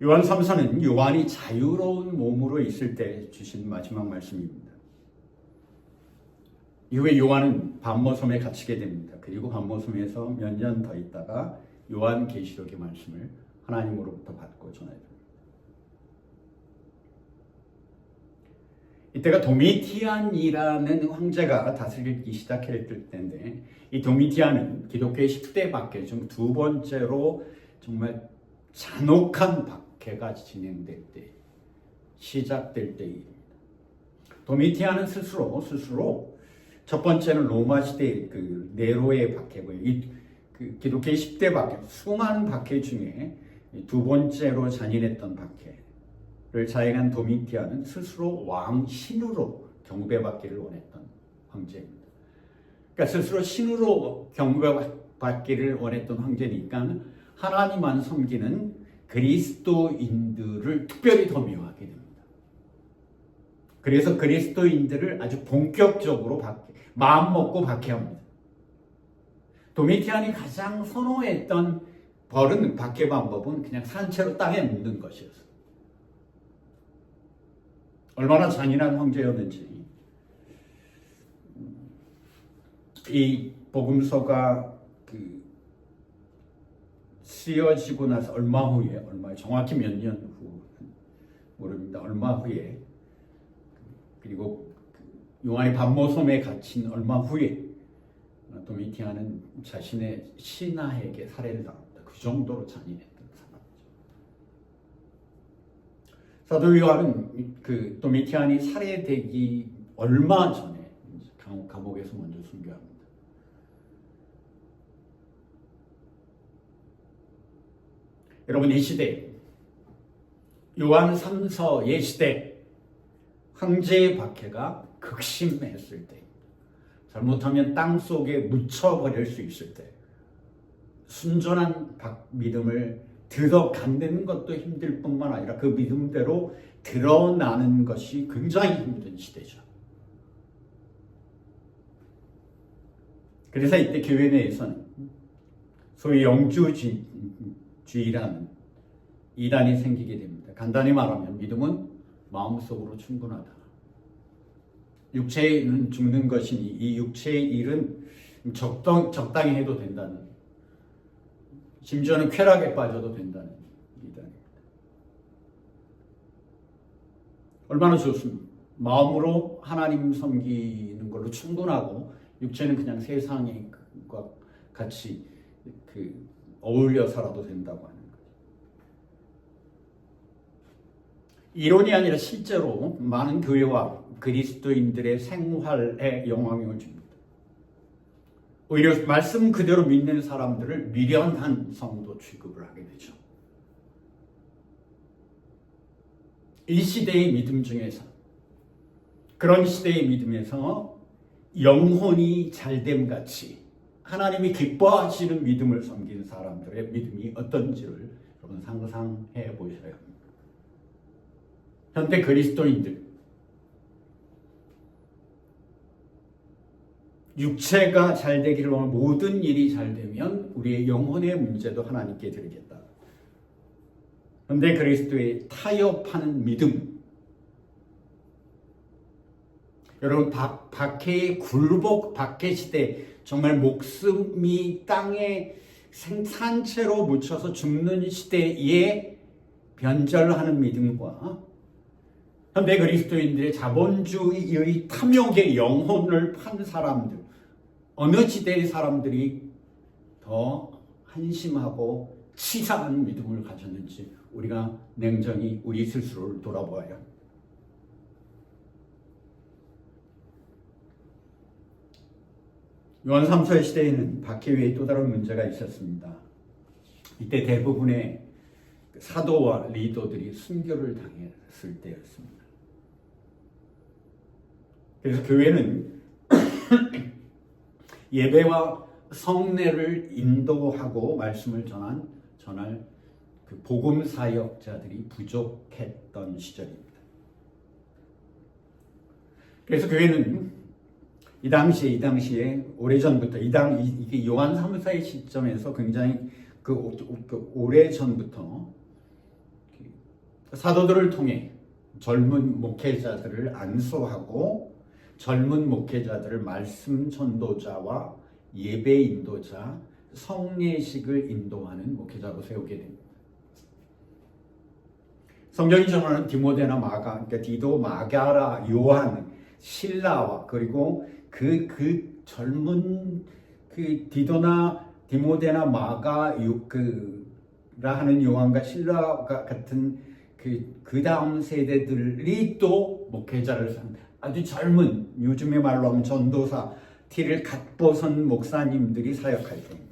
요한 3서는 요한이 자유로운 몸으로 있을 때 주신 마지막 말씀입니다. 이후에 요한은 반모섬에 갇히게 됩니다. 그리고 반모섬에서 몇 년 더 있다가 요한계시록의 말씀을 하나님으로부터 받고 전해줍니다. 이때가 도미티안이라는 황제가 다스리기 시작했을 때인데, 이 도미티안은 기독교의 10대 박해 중 두 번째로 정말 잔혹한 박해가 진행될 때, 시작될 때입니다. 도미티안은 스스로 첫 번째는 로마 시대 그 네로의 박해고요. 이 기독교의 10대 박해, 수많은 박해 중에 두 번째로 잔인했던 박해를 자행한 도미티안은 스스로 왕 신으로 경배받기를 원했던 황제입니다. 그러니까 스스로 신으로 경배받기를 원했던 황제니까 하나님만 섬기는 그리스도인들을 특별히 더 미워하게 됩니다. 그래서 그리스도인들을 아주 본격적으로 마음 먹고 박해합니다. 도미티안이 가장 선호했던 박해 방법은 그냥 산채로 땅에 묻는 것이었어요. 얼마나 잔인한 황제였는지 이 복음서가 쓰여지고 나서 얼마 후에, 정확히 몇 년 후 모릅니다. 얼마 후에, 그리고 요한이 반모섬에 갇힌 얼마 후에 도미티안은 자신의 신하에게 살해를 당합니다. 그 정도로 잔인했던 사람이죠. 사도 요한은 도미티안이 살해되기 얼마 전에 감옥에서 먼저 순교합니다. 여러분, 이 시대, 요한 3서의 시대, 황제의 박해가 극심했을 때, 잘못하면 땅 속에 묻혀버릴 수 있을 때, 순전한 믿음을 들어가는 것도 힘들 뿐만 아니라 그 믿음대로 드러나는 것이 굉장히 힘든 시대죠. 그래서 이때 교회 내에서는 소위 영주주의라는 이단이 생기게 됩니다. 간단히 말하면 믿음은 마음속으로 충분하다. 육체는 죽는 것이니 이 육체의 일은 적당히 해도 된다는, 심지어는 쾌락에 빠져도 된다는 이단입니다. 얼마나 좋습니까? 마음으로 하나님 섬기는 걸로 충분하고 육체는 그냥 세상과 같이 어울려 살아도 된다고 하는 거죠. 이론이 아니라 실제로 많은 교회와 그리스도인들의 생활에 영향을 줍니다. 오히려 말씀 그대로 믿는 사람들을 미련한 성도 취급을 하게 되죠. 이 시대의 믿음 중에서, 그런 시대의 믿음에서 영혼이 잘됨 같이 하나님이 기뻐하시는 믿음을 섬기는 사람들의 믿음이 어떤지를 여러분 상상해 보셔야 합니다. 현대 그리스도인들, 육체가 잘 되기를 원하는 모든 일이 잘 되면 우리의 영혼의 문제도 하나님께 드리겠다. 현대 그리스도의 타협하는 믿음, 여러분 박해의 굴복 박해 시대, 정말 목숨이 땅에 산채로 묻혀서 죽는 시대에 변절하는 믿음과 현대 그리스도인들의 자본주의의 탐욕의 영혼을 판 사람들, 어느 시대의 사람들이 더 한심하고 치사한 믿음을 가졌는지 우리가 냉정히 우리 스스로를 돌아보아야 합니다. 요한 3서의 시대에는 박해 외에 또 다른 문제가 있었습니다. 이때 대부분의 사도와 리더들이 순교를 당했을 때였습니다. 그래서 교회는 예배와 성례를 인도하고 말씀을 전할 그 복음 사역자들이 부족했던 시절입니다. 그래서 교회는 이 당시에 오래전부터 이게 요한 3서의 시점에서 굉장히 오래전부터 사도들을 통해 젊은 목회자들을 안수하고 젊은 목회자들을 말씀 전도자와 예배 인도자, 성례식을 인도하는 목회자로 세우게 됩니다. 성경이 전하는 디모데나 마가, 그러니까 디도, 마가라, 요한, 실라와 그리고 그 젊은 그 디도나 디모데나 마가 라 하는 요한과 실라 같은 그 다음 세대들이 또 목회자를 삽니다. 아주 젊은, 요즘의 말로 하면 전도사, 티를 갓 벗은 목사님들이 사역할 때입니다.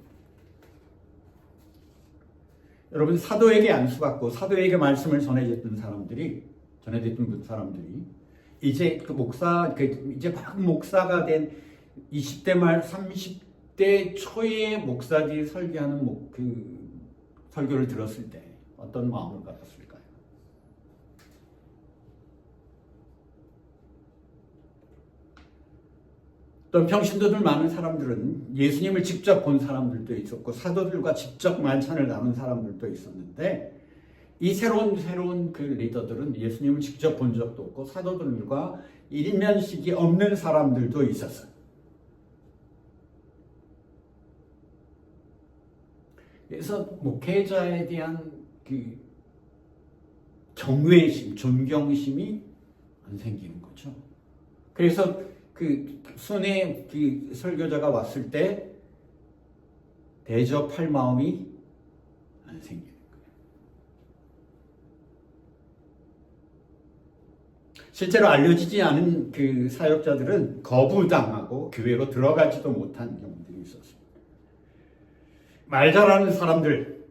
여러분, 사도에게 안수받고 사도에게 말씀을 전해줬던 사람들이 이제 이제 막 목사가 된 20대 말 30대 초의 목사들이 설교하는 설교를 들었을 때 어떤 마음을 가졌을까요? 또 평신도들 많은 사람들은 예수님을 직접 본 사람들도 있었고 사도들과 직접 만찬을 나눈 사람들도 있었는데 이 새로운 그 리더들은 예수님을 직접 본 적도 없고 사도들과 일면식이 없는 사람들도 있었어요. 그래서 목회자에 대한 그 경외심, 존경심이 안 생기는 거죠. 그래서 그 순회 그 설교자가 왔을 때 대접할 마음이 안 생기는 거예요. 실제로 알려지지 않은 그 사역자들은 거부당하고 교회로 들어가지도 못한 경우들이 있었습니다. 말 잘하는 사람들,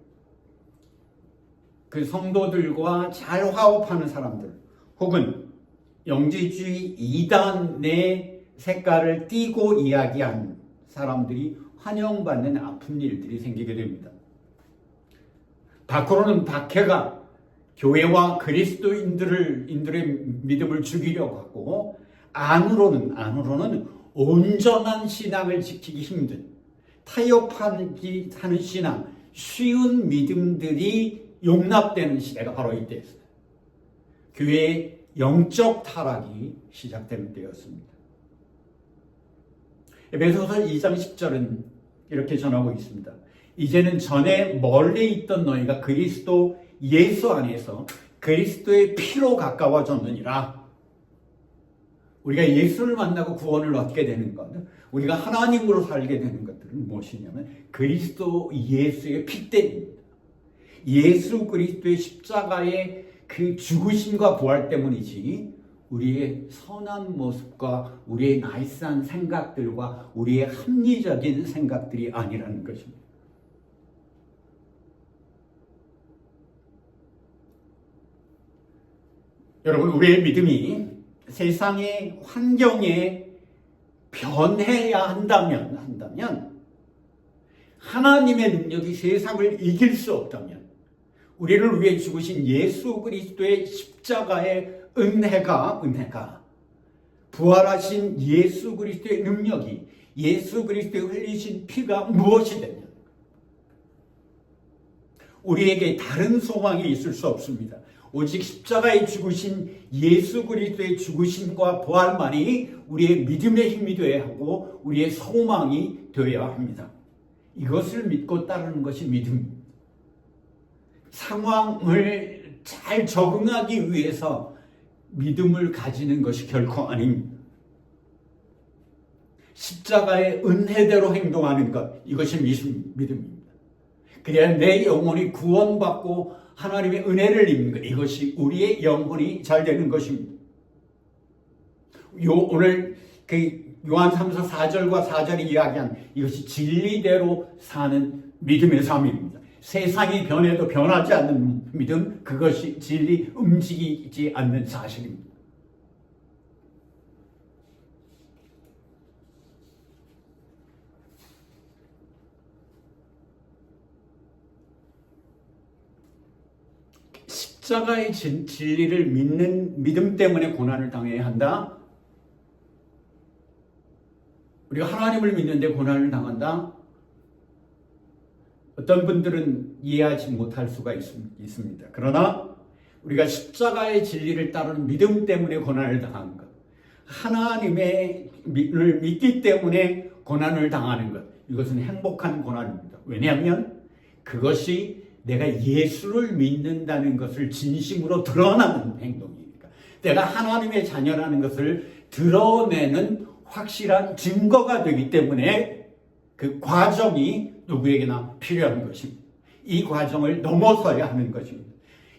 그 성도들과 잘 화합하는 사람들, 혹은 영지주의 이단의 색깔을 띠고 이야기한 사람들이 환영받는 아픈 일들이 생기게 됩니다. 밖으로는 박해가 교회와 그리스도인들의 믿음을 죽이려고 하고 안으로는 온전한 신앙을 지키기 힘든 타협하기 하는 신앙, 쉬운 믿음들이 용납되는 시대가 바로 이때였어요. 교회의 영적 타락이 시작되는 때였습니다. 에베소서 2장 10절은 이렇게 전하고 있습니다. 이제는 전에 멀리 있던 너희가 그리스도 예수 안에서 그리스도의 피로 가까워졌느니라. 우리가 예수를 만나고 구원을 얻게 되는 것, 우리가 하나님으로 살게 되는 것들은 무엇이냐면 그리스도 예수의 피 때문입니다. 예수 그리스도의 십자가의 그 죽으심과 부활 때문이지 우리의 선한 모습과 우리의 나이스한 생각들과 우리의 합리적인 생각들이 아니라는 것입니다. 여러분, 우리의 믿음이 세상의 환경에 변해야 한다면 하나님의 능력이 세상을 이길 수 없다면 우리를 위해 죽으신 예수 그리스도의 십자가의 은혜가 부활하신 예수 그리스도의 능력이 예수 그리스도의 흘리신 피가 무엇이 되냐? 우리에게 다른 소망이 있을 수 없습니다. 오직 십자가에 죽으신 예수 그리스도의 죽으심과 부활만이 우리의 믿음의 힘이 되어야 하고 우리의 소망이 되어야 합니다. 이것을 믿고 따르는 것이 믿음입니다. 상황을 잘 적응하기 위해서 믿음을 가지는 것이 결코 아닙니다. 십자가의 은혜대로 행동하는 것, 이것이 믿음입니다. 그래야 내 영혼이 구원받고 하나님의 은혜를 입는 것, 이것이 우리의 영혼이 잘 되는 것입니다. 오늘 요한 3서 4절과 4절이 이야기한 이것이 진리대로 사는 믿음의 삶입니다. 세상이 변해도 변하지 않는 믿음, 그것이 진리 움직이지 않는 사실입니다. 십자가의 진리를 믿는 믿음 때문에 고난을 당해야 한다. 우리가 하나님을 믿는데 고난을 당한다. 어떤 분들은 이해하지 못할 수가 있습니다. 그러나 우리가 십자가의 진리를 따르는 믿음 때문에 고난을 당하는 것, 하나님을 믿기 때문에 고난을 당하는 것, 이것은 행복한 고난입니다. 왜냐하면 그것이 내가 예수를 믿는다는 것을 진심으로 드러나는 행동이니까, 내가 하나님의 자녀라는 것을 드러내는 확실한 증거가 되기 때문에 그 과정이 누구에게나 필요한 것입니다. 이 과정을 넘어서야 하는 것입니다.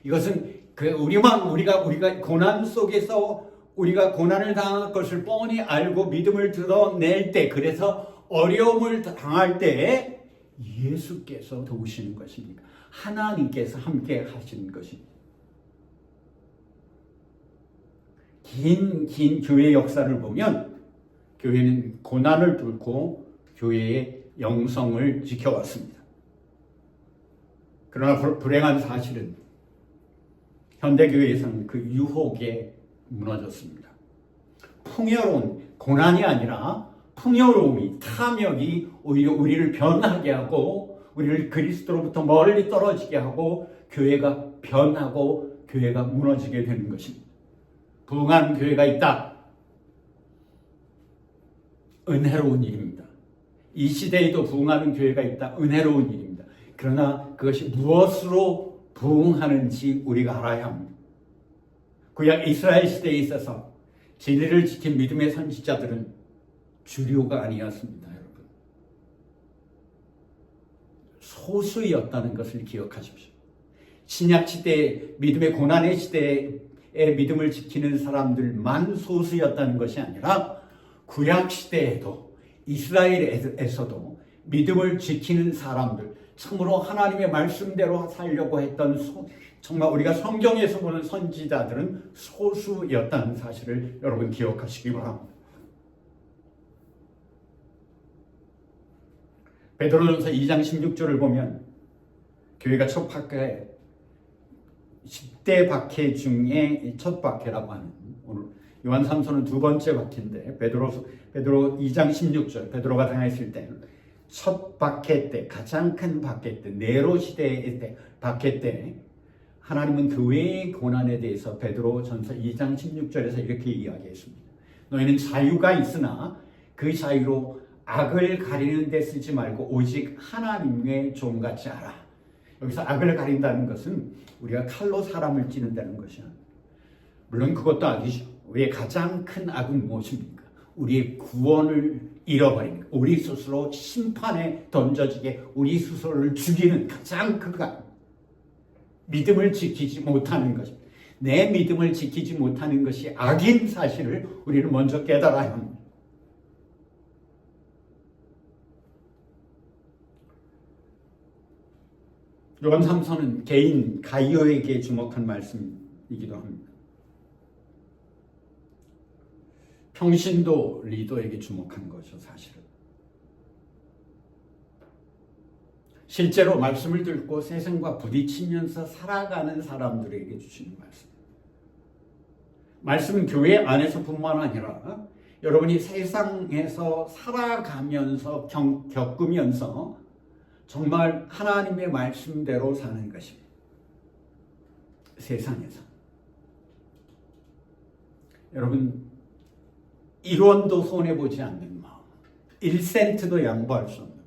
이것은 우리가 고난 속에서 우리가 고난을 당할 것을 뻔히 알고 믿음을 드러낼 때, 그래서 어려움을 당할 때 예수께서 도우시는 것입니까? 하나님께서 함께 하시는 것입니다. 긴 교회 역사를 보면 교회는 고난을 뚫고 교회의 영성을 지켜왔습니다. 그러나 불행한 사실은 현대교회에서는 그 유혹에 무너졌습니다. 풍요로운, 고난이 아니라 풍요로움이, 탐욕이 오히려 우리를 변하게 하고 우리를 그리스도로부터 멀리 떨어지게 하고 교회가 변하고 교회가 무너지게 되는 것입니다. 부흥한 교회가 있다. 은혜로운 일입니다. 이 시대에도 부흥하는 교회가 있다. 은혜로운 일입니다. 그러나 그것이 무엇으로 부흥하는지 우리가 알아야 합니다. 구약 이스라엘 시대에 있어서 진리를 지킨 믿음의 선지자들은 주류가 아니었습니다, 여러분. 소수였다는 것을 기억하십시오. 신약 시대, 믿음의 고난의 시대에 믿음을 지키는 사람들만 소수였다는 것이 아니라 구약 시대에도 이스라엘에서도 믿음을 지키는 사람들, 참으로 하나님의 말씀대로 살려고 했던 정말 우리가 성경에서 보는 선지자들은 소수였다는 사실을 여러분 기억하시기 바랍니다. 베드로전서 2장 16절을 보면 교회가 첫 박해, 10대 박해 중에 첫 박해라고 하는, 오늘 요한 3서는 두 번째 박해인데 베드로 2장 16절, 베드로가 당했을 때 첫 박해 때, 가장 큰 박해 때, 네로 시대의 때, 박해 때 하나님은 교회의 고난에 대해서 베드로전서 2장 16절에서 이렇게 이야기했습니다. 너희는 자유가 있으나 그 자유로 악을 가리는 데 쓰지 말고 오직 하나님의 종같이 하라. 여기서 악을 가린다는 것은 우리가 칼로 사람을 찌른다는 것이야. 물론 그것도 악이죠. 우리의 가장 큰 악은 무엇입니까? 우리의 구원을 잃어버리는, 우리 스스로 심판에 던져지게 우리 스스로를 죽이는 가장 큰 악. 믿음을 지키지 못하는 것입니다. 내 믿음을 지키지 못하는 것이 악인 사실을 우리는 먼저 깨달아야 합니다. 요한 3서는 개인 가이오에게 주목한 말씀이기도 합니다. 평신도 리더에게 주목한 것이죠, 사실은. 실제로 말씀을 듣고 세상과 부딪히면서 살아가는 사람들에게 주시는 말씀. 말씀은 교회 안에서뿐만 아니라 여러분이 세상에서 살아가면서 겪으면서 정말 하나님의 말씀대로 사는 것입니다. 세상에서. 여러분, 1원도 손해보지 않는 마음, 1센트도 양보할 수 없는 것,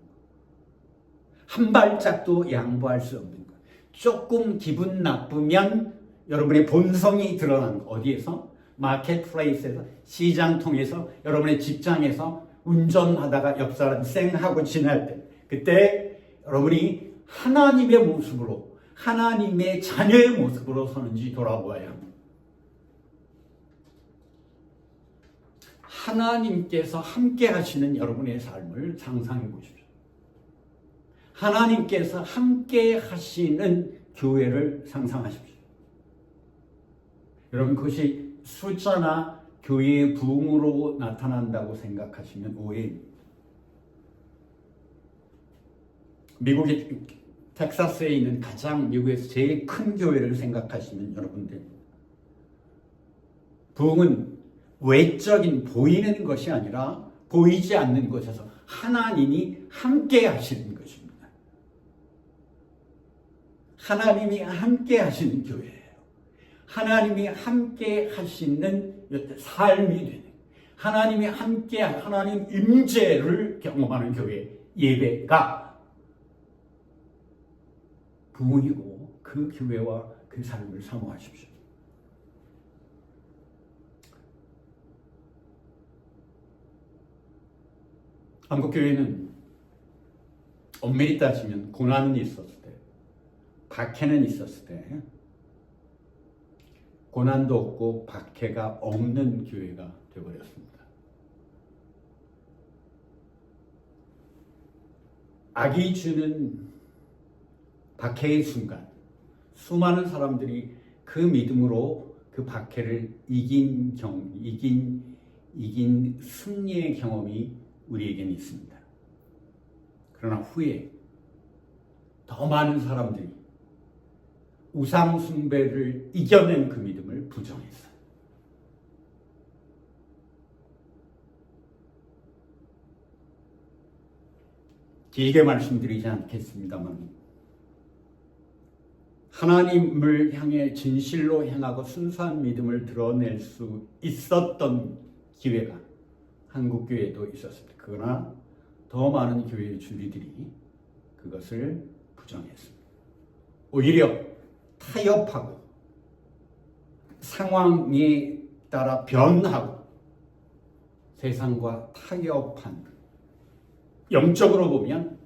한 발짝도 양보할 수 없는 것, 조금 기분 나쁘면 여러분의 본성이 드러나는 것, 어디에서? 마켓플레이스에서, 시장통에서, 여러분의 직장에서 운전하다가 옆 사람 쌩하고 지날 때, 그때 여러분이 하나님의 모습으로, 하나님의 자녀의 모습으로 서는지 돌아보아야 합니다. 하나님께서 함께 하시는 여러분의 삶을 상상해 보십시오. 하나님께서 함께 하시는 교회를 상상하십시오. 여러분, 그것이 숫자나 교회의 부흥으로 나타난다고 생각하시면 오해입니다. 미국의 텍사스에 있는 미국에서 제일 큰 교회를 생각하시면 여러분들, 부흥은 외적인 보이는 것이 아니라 보이지 않는 곳에서 하나님이 함께 하시는 것입니다. 하나님이 함께 하시는 교회예요. 하나님이 함께 하시는 삶이 되는, 하나님이 함께 하나님 임재를 경험하는 교회 예배가 부흥이고 그 교회와 그 삶을 사모하십시오. 한국교회는 엄밀히 따지면 고난은 있었을 때, 박해는 있었을 때, 고난도 없고 박해가 없는 교회가 되어버렸습니다. 악이 주는 박해의 순간, 수많은 사람들이 그 믿음으로 그 박해를 이긴 승리의 경험이 우리에게는 있습니다. 그러나 후에 더 많은 사람들이 우상 숭배를 이겨낸 그 믿음을 부정했어요. 길게 말씀드리지 않겠습니다만, 하나님을 향해 진실로 행하고 순수한 믿음을 드러낼 수 있었던 기회가 한국교회에도 있었습니다. 그러나 더 많은 교회의 주리들이 그것을 부정했습니다. 오히려 타협하고 상황에 따라 변하고 세상과 타협한, 영적으로 보면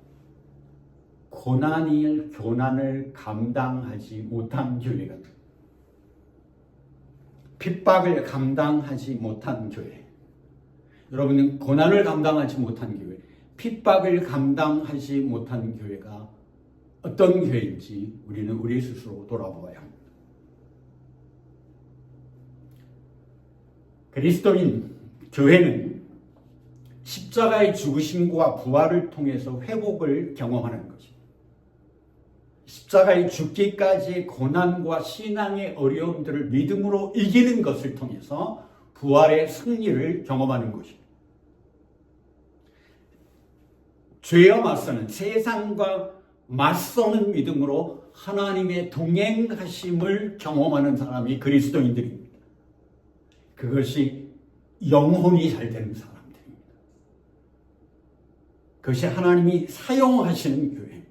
고난을 감당하지 못한 교회가, 핍박을 감당하지 못한 교회, 여러분은 고난을 감당하지 못한 교회, 핍박을 감당하지 못한 교회가 어떤 교회인지 우리는 우리 스스로 돌아보아야 합니다. 그리스도인 교회는 십자가의 죽으심과 부활을 통해서 회복을 경험하는 것입니다. 십자가의 죽기까지의 고난과 신앙의 어려움들을 믿음으로 이기는 것을 통해서 부활의 승리를 경험하는 것입니다. 죄와 맞서는, 세상과 맞서는 믿음으로 하나님의 동행하심을 경험하는 사람이 그리스도인들입니다. 그것이 영혼이 잘 되는 사람들입니다. 그것이 하나님이 사용하시는 교회입니다.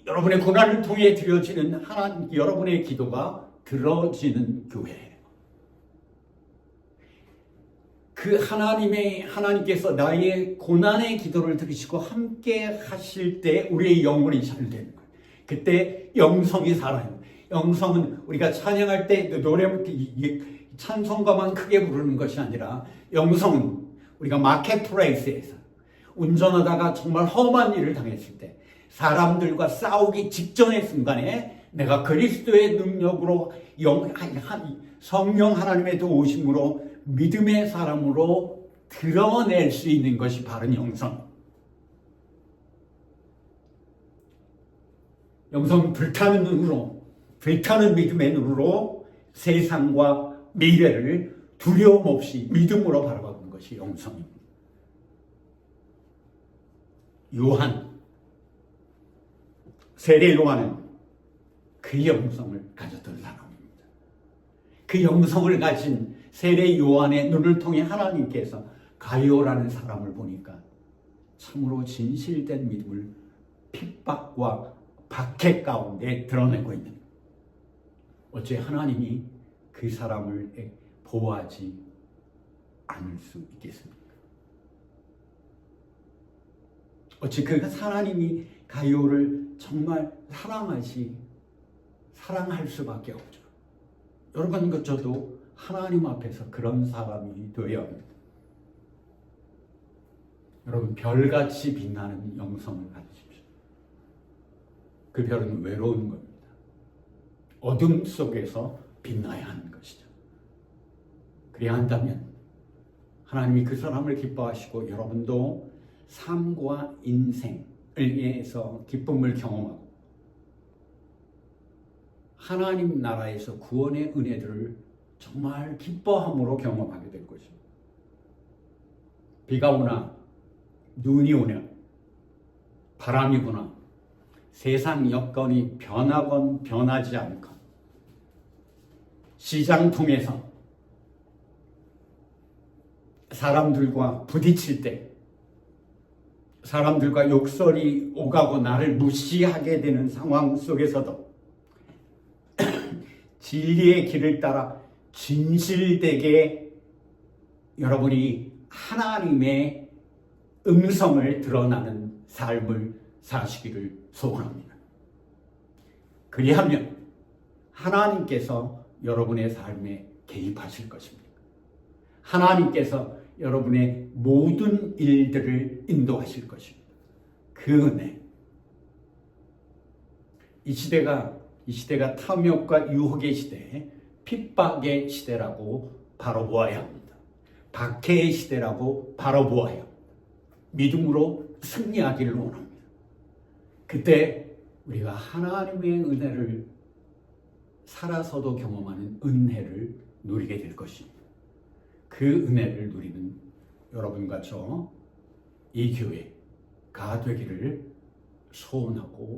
여러분의 고난을 통해 드려지는 여러분의 기도가 들어지는 교회예요. 그 하나님께서 나의 고난의 기도를 들으시고 함께 하실 때 우리의 영혼이 잘 되는 거예요. 그때 영성이 살아요. 영성은 우리가 찬양할 때 찬송가만 크게 부르는 것이 아니라, 영성은 우리가 마켓플레이스에서 운전하다가 정말 험한 일을 당했을 때, 사람들과 싸우기 직전의 순간에 내가 그리스도의 능력으로 성령 하나님의 도우심으로 믿음의 사람으로 드러낼 수 있는 것이 바른 영성. 영성은 불타는 눈으로, 불타는 믿음의 눈으로 세상과 미래를 두려움 없이 믿음으로 바라보는 것이 영성입니다. 세례 요한은 그 영성을 가졌던 사람입니다. 그 영성을 가진 세례 요한의 눈을 통해 하나님께서 가룟라는 사람을 보니까 참으로 진실된 믿음을 핍박과 박해 가운데 드러내고 있는, 어째 하나님이 그 사람을 보호하지 않을 수 있겠습니까? 어째 그 하나님이 가룟을 정말 사랑할 수밖에 없죠. 여러분, 저도 하나님 앞에서 그런 사람이 되어야 합니다. 여러분, 별같이 빛나는 영성을 가지십시오. 그 별은 외로운 겁니다. 어둠 속에서 빛나야 하는 것이죠. 그래야 한다면 하나님이 그 사람을 기뻐하시고 여러분도 삶과 인생을 위해서 기쁨을 경험하고 하나님 나라에서 구원의 은혜들을 정말 기뻐함으로 경험하게 될 것입니다. 비가 오나 눈이 오나 바람이 부나 세상 여건이 변하건 변하지 않건 시장 통해서 사람들과 부딪힐 때, 사람들과 욕설이 오가고 나를 무시하게 되는 상황 속에서도 진리의 길을 따라 진실되게 여러분이 하나님의 음성을 드러나는 삶을 사시기를 소원합니다. 그리하면 하나님께서 여러분의 삶에 개입하실 것입니다. 하나님께서 여러분의 모든 일들을 인도하실 것입니다. 그 은혜. 이 시대가 탐욕과 유혹의 시대, 핍박의 시대라고 바로 보아야 합니다. 박해의 시대라고 바로 보아야 합니다. 믿음으로 승리하기를 원합니다. 그때 우리가 하나님의 은혜를 살아서도 경험하는 은혜를 누리게 될 것입니다. 그 은혜를 누리는 여러분과 저 이 교회가 되기를 소원합니다.